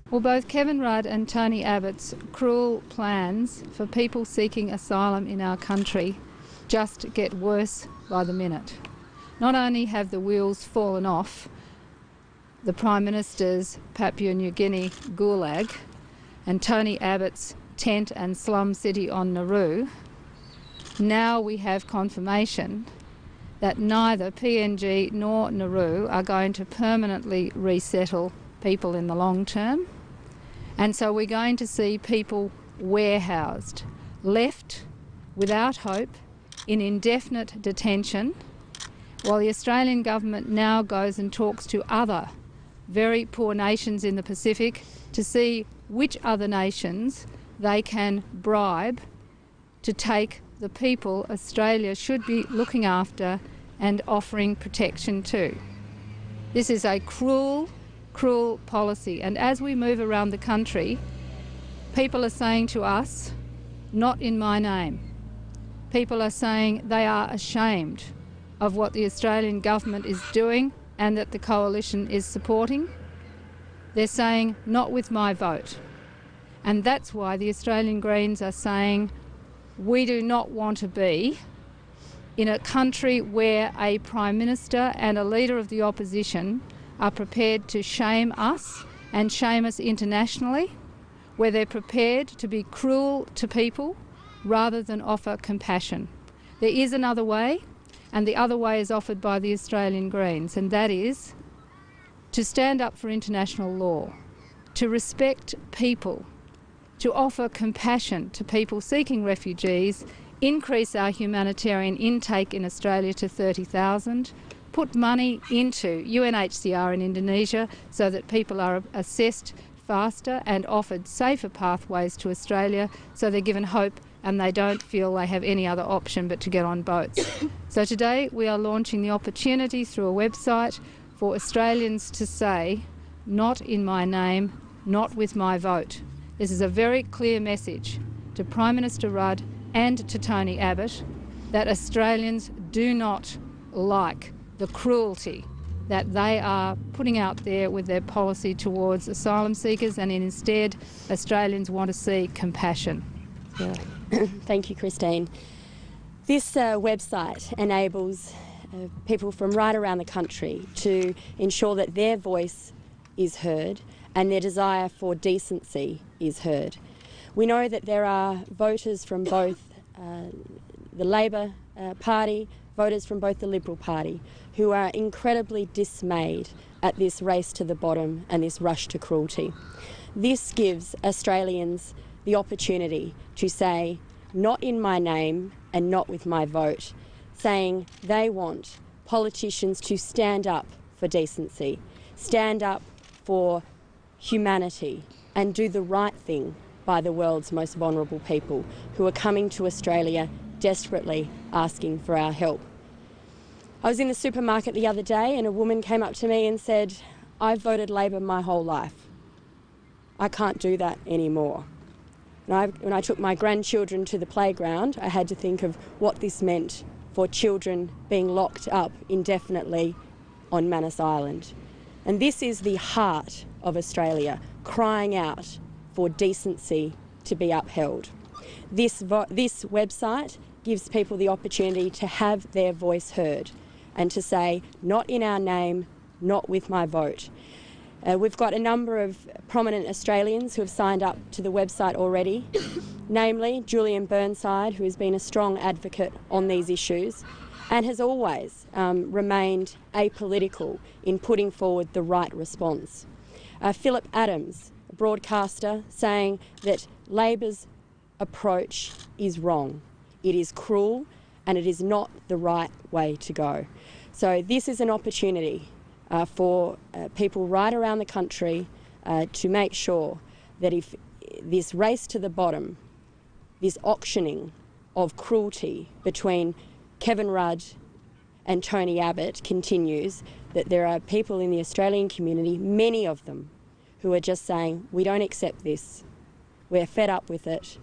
Well, both Kevin Rudd and Tony Abbott's cruel plans for people seeking asylum in our country just get worse by the minute. Not only have the wheels fallen off the Prime Minister's Papua New Guinea gulag and Tony Abbott's tent and slum city on Nauru, now we have confirmation that neither PNG nor Nauru are going to permanently resettle people in the long term. And so we're going to see people warehoused, left without hope, in indefinite detention, while the Australian government now goes and talks to other very poor nations in the Pacific to see which other nations they can bribe to take the people Australia should be looking after and offering protection to. This is a cruel policy, and as we move around the country, people are saying to us, not in my name. People are saying they are ashamed of what the Australian government is doing and that the coalition is supporting. They're saying, not with my vote. And that's why the Australian Greens are saying, we do not want to be in a country where a Prime Minister and a Leader of the Opposition are prepared to shame us and shame us internationally, where they're prepared to be cruel to people rather than offer compassion. There is another way, and the other way is offered by the Australian Greens, and that is to stand up for international law, to respect people, to offer compassion to people seeking refugees, increase our humanitarian intake in Australia to 30,000, put money into UNHCR in Indonesia so that people are assessed faster and offered safer pathways to Australia so they're given hope and they don't feel they have any other option but to get on boats. So today we are launching the opportunity through a website for Australians to say, not in my name, not with my vote. This is a very clear message to Prime Minister Rudd and to Tony Abbott that Australians do not like the cruelty that they are putting out there with their policy towards asylum seekers, and instead Australians want to see compassion. Yeah. Thank you, Christine. This website enables people from right around the country to ensure that their voice is heard and their desire for decency is heard. We know that there are voters from both the Labor Party, voters from both the Liberal Party, who are incredibly dismayed at this race to the bottom and this rush to cruelty. This gives Australians the opportunity to say, not in my name and not with my vote, saying they want politicians to stand up for decency, stand up for humanity and do the right thing by the world's most vulnerable people who are coming to Australia desperately asking for our help. I was in the supermarket the other day and a woman came up to me and said, I've voted Labor my whole life. I can't do that anymore. When I took my grandchildren to the playground, I had to think of what this meant for children being locked up indefinitely on Manus Island. And this is the heart of Australia, crying out for decency to be upheld. This website gives people the opportunity to have their voice heard and to say, not in our name, not with my vote. We've got a number of prominent Australians who have signed up to the website already, namely Julian Burnside, who has been a strong advocate on these issues and has always remained apolitical in putting forward the right response. Philip Adams, a broadcaster, saying that Labor's approach is wrong. It is cruel and it is not the right way to go. So this is an opportunity for people right around the country to make sure that if this race to the bottom, this auctioning of cruelty between Kevin Rudd and Tony Abbott continues, that there are people in the Australian community, many of them, who are just saying, we don't accept this, we're fed up with it,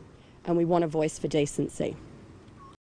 and we want a voice for decency.